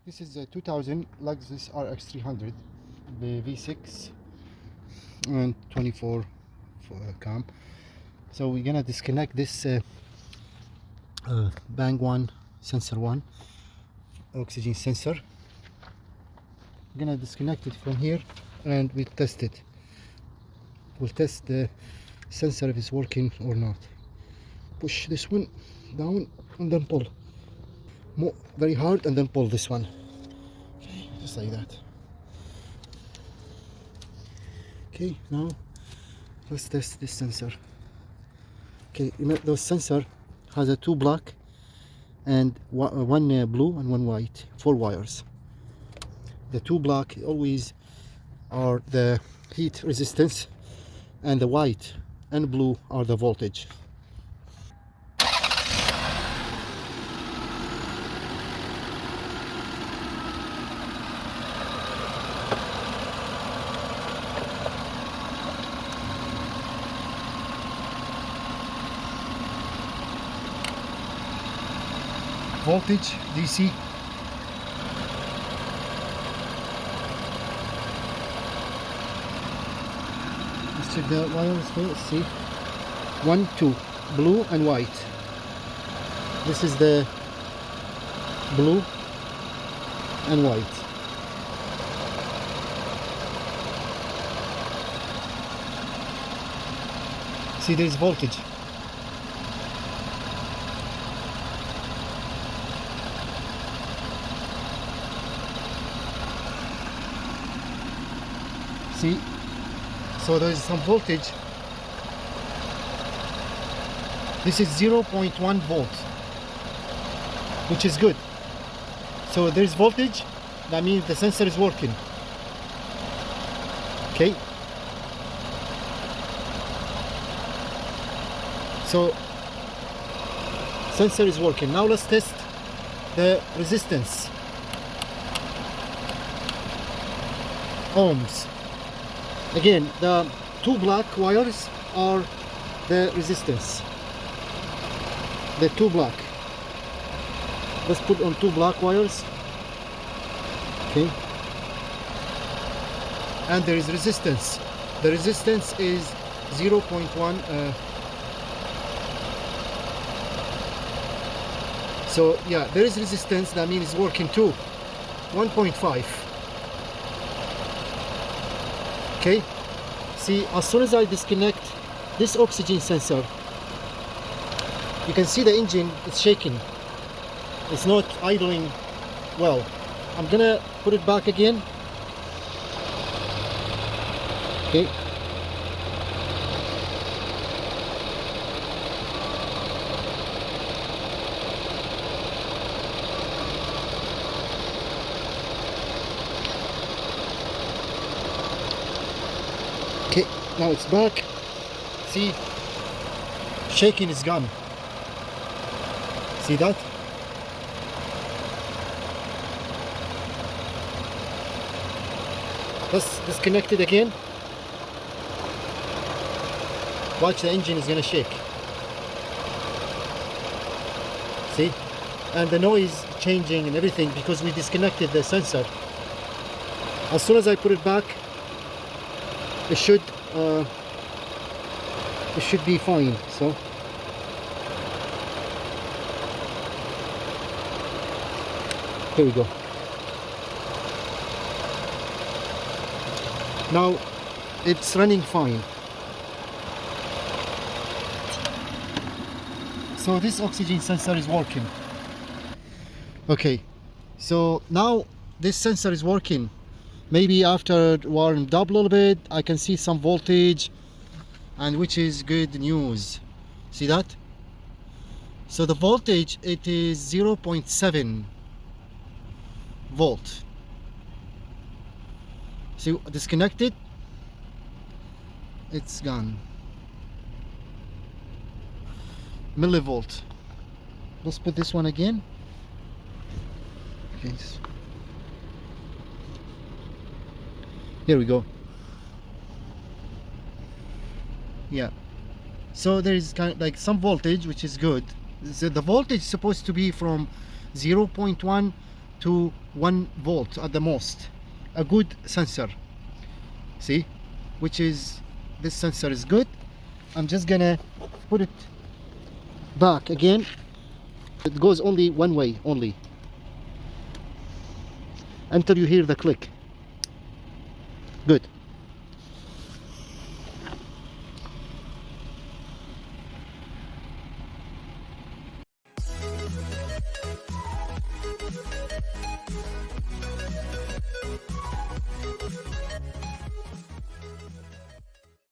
This is a 2000 Lexus RX 300 V6 and 24 cam. So we're gonna disconnect this bang one sensor one oxygen sensor. We're gonna disconnect it from here and we test it. We'll test the sensor if it's working or not. Push this one down and then pull very hard and then pull this one. Okay, just like that. Okay, now let's test this sensor. Okay, the sensor has a 2 black and one blue and one white, 4 wires. The 2 black always are the heat resistance, and the white and blue are the voltage. Voltage DC. Let's check the wires here. Let's see. 1, 2, blue and white. This is the blue and white. See, there's voltage. See, so there is some voltage. This is 0.1 volt, which is good. So there is voltage, that means the sensor is working. Okay, so sensor is working. Now let's test the resistance. Ohms. Again, the 2 black wires are the resistance. The 2 black. Let's put on 2 black wires. Okay. And there is resistance. The resistance is 0.1. So yeah, there is resistance. That means it's working too. 1.5. Okay, see, as soon as I disconnect this oxygen sensor, you can see the engine is shaking. It's not idling well. I'm gonna put it back again. Okay. Okay, now it's back. See, shaking is gone. See that? Let's disconnect it again. Watch, the engine is gonna shake. See? And the noise changing and everything because we disconnected the sensor. As soon as I put it back, it should be fine. So here we go. Now it's running fine. So this oxygen sensor is working. Okay, so now this sensor is working. Maybe after warmed up a little bit, I can see some voltage, and which is good news. See that? So the voltage, it is 0.7 volt. See, disconnected, it's gone. Millivolt. Let's put this one again. Okay. Here we go. Yeah, so there is kind of like some voltage, which is good. So the voltage is supposed to be from 0.1 to 1 volt at the most. A good sensor. See, which is, this sensor is good. I'm just gonna put it back again. It goes only one way only until you hear the click. Good.